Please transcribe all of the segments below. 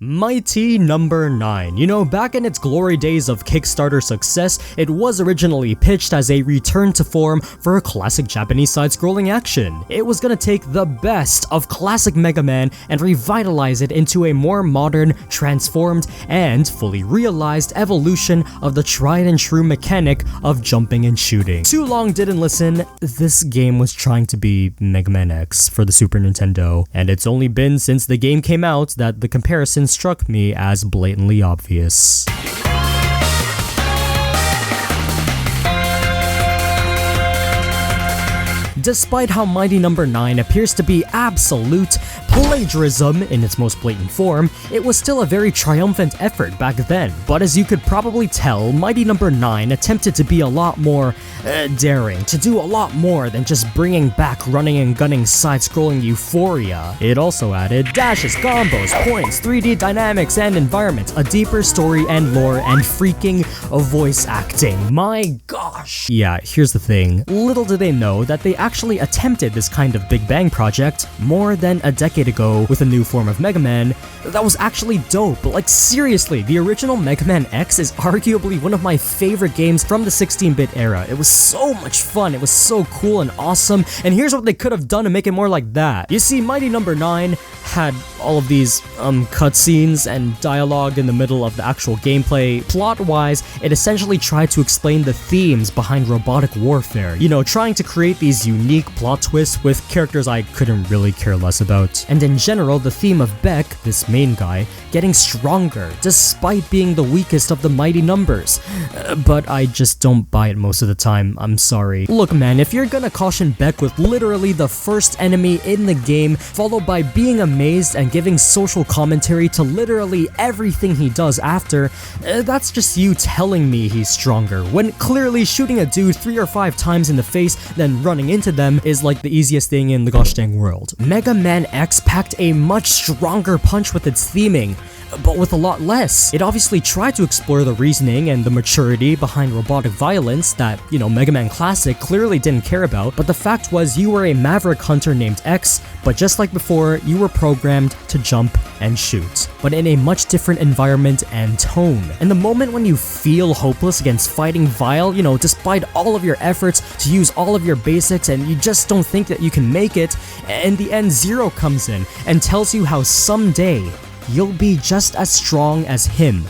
Mighty Number 9. You know, back in its glory days of Kickstarter success, it was originally pitched as a return to form for a classic Japanese side-scrolling action. It was gonna take the best of classic Mega Man and revitalize it into a more modern, transformed, and fully realized evolution of the tried and true mechanic of jumping and shooting. Too long didn't listen, this game was trying to be Mega Man X for the Super Nintendo, and it's only been since the game came out that the comparison struck me as blatantly obvious. Despite how Mighty Number 9 appears to be absolute plagiarism in its most blatant form, it was still a very triumphant effort back then. But as you could probably tell, Mighty Number 9 attempted to be a lot more daring, to do a lot more than just bringing back running and gunning side-scrolling euphoria. It also added dashes, combos, points, 3D dynamics and environments, a deeper story and lore, and freaking voice acting. My gosh! Yeah, here's the thing. Little did they know that they actually attempted this kind of Big Bang project more than a decade ago with a new form of Mega Man that was actually dope. Like seriously, the original Mega Man X is arguably one of my favorite games from the 16-bit era. It was so much fun, it was so cool and awesome, and here's what they could have done to make it more like that. You see, Mighty Number 9 had all of these cutscenes and dialogue in the middle of the actual gameplay. Plot-wise, it essentially tried to explain the themes behind robotic warfare, you know, trying to create these unique plot twists with characters I couldn't really care less about. And in general, the theme of Beck, this main guy, getting stronger despite being the weakest of the mighty numbers. But I just don't buy it most of the time, I'm sorry. Look man, if you're gonna caution Beck with literally the first enemy in the game, followed by being amazed and giving social commentary to literally everything he does after, that's just you telling me he's stronger, when clearly shooting a dude 3 or 5 times in the face, then running into them is like the easiest thing in the gosh dang world. Mega Man X packed a much stronger punch with its theming, but with a lot less. It obviously tried to explore the reasoning and the maturity behind robotic violence that, you know, Mega Man Classic clearly didn't care about, but the fact was you were a maverick hunter named X, but just like before, you were programmed to jump and shoot, but in a much different environment and tone. And the moment when you feel hopeless against fighting Vile, you know, despite all of your efforts to use all of your basics and you just don't think that you can make it, in the end Zero comes in and tells you how someday you'll be just as strong as him.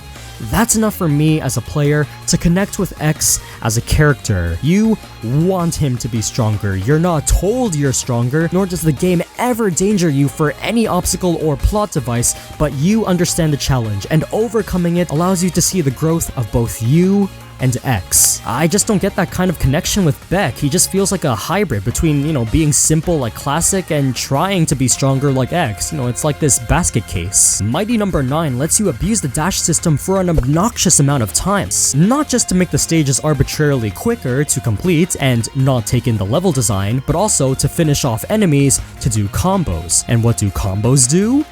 That's enough for me as a player to connect with X as a character. You want him to be stronger. You're not told you're stronger, nor does the game ever danger you for any obstacle or plot device, but you understand the challenge, and overcoming it allows you to see the growth of both you and X. I just don't get that kind of connection with Beck. He just feels like a hybrid between, you know, being simple like Classic and trying to be stronger like X. You know, it's like this basket case. Mighty Number 9 lets you abuse the dash system for an obnoxious amount of times, not just to make the stages arbitrarily quicker to complete and not take in the level design, but also to finish off enemies to do combos. And what do combos do?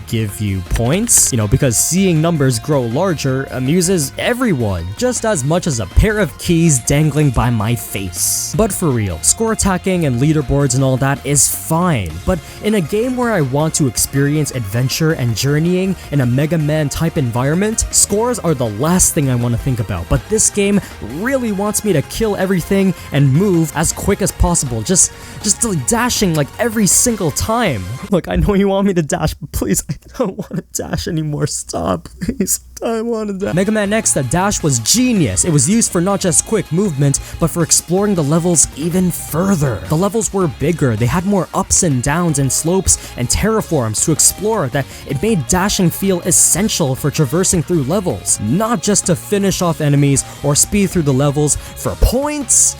Give you points? You know, because seeing numbers grow larger amuses everyone, just as much as a pair of keys dangling by my face. But for real, score attacking and leaderboards and all that is fine, but in a game where I want to experience adventure and journeying in a Mega Man type environment, scores are the last thing I want to think about. But this game really wants me to kill everything and move as quick as possible, just dashing like every single time. Look, I know you want me to dash, but please, I don't want to dash anymore. Stop, please. I want to dash. Mega Man X, the dash was genius. It was used for not just quick movement, but for exploring the levels even further. The levels were bigger, they had more ups and downs and slopes and terraforms to explore that it made dashing feel essential for traversing through levels, not just to finish off enemies or speed through the levels for points,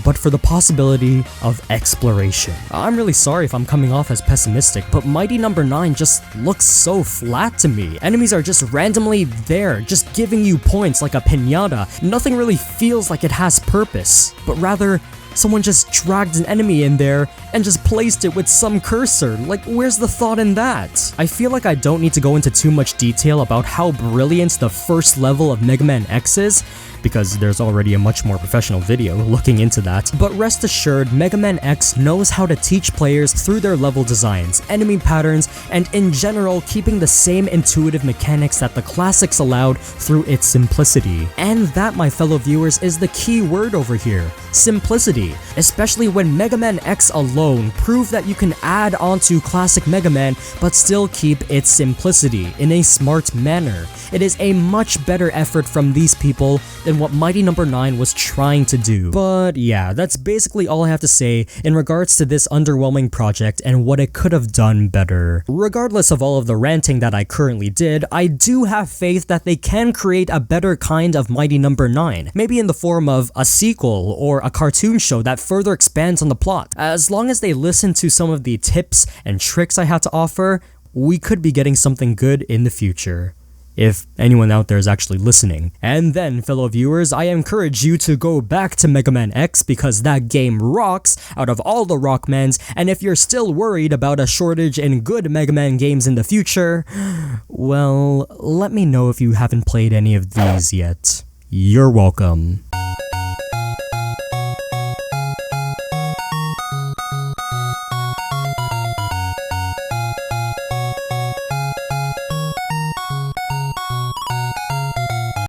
but for the possibility of exploration. I'm really sorry if I'm coming off as pessimistic, but Mighty Number 9 just looks so flat to me. Enemies are just randomly there, just giving you points like a piñata. Nothing really feels like it has purpose, but rather Someone just dragged an enemy in there and just placed it with some cursor. Like, where's the thought in that? I feel like I don't need to go into too much detail about how brilliant the first level of Mega Man X is, because there's already a much more professional video looking into that, but rest assured, Mega Man X knows how to teach players through their level designs, enemy patterns, and in general keeping the same intuitive mechanics that the classics allowed through its simplicity. And that, my fellow viewers, is the key word over here: simplicity. Especially when Mega Man X alone proved that you can add onto classic Mega Man but still keep its simplicity in a smart manner. It is a much better effort from these people than what Mighty Number 9 was trying to do. But yeah, that's basically all I have to say in regards to this underwhelming project and what it could have done better. Regardless of all of the ranting that I currently did, I do have faith that they can create a better kind of Mighty Number 9, maybe in the form of a sequel or a cartoon show that further expands on the plot. As long as they listen to some of the tips and tricks I had to offer, we could be getting something good in the future, if anyone out there is actually listening. And then, fellow viewers, I encourage you to go back to Mega Man X because that game rocks out of all the Rockmans, and if you're still worried about a shortage in good Mega Man games in the future, well, let me know if you haven't played any of these yet. You're welcome.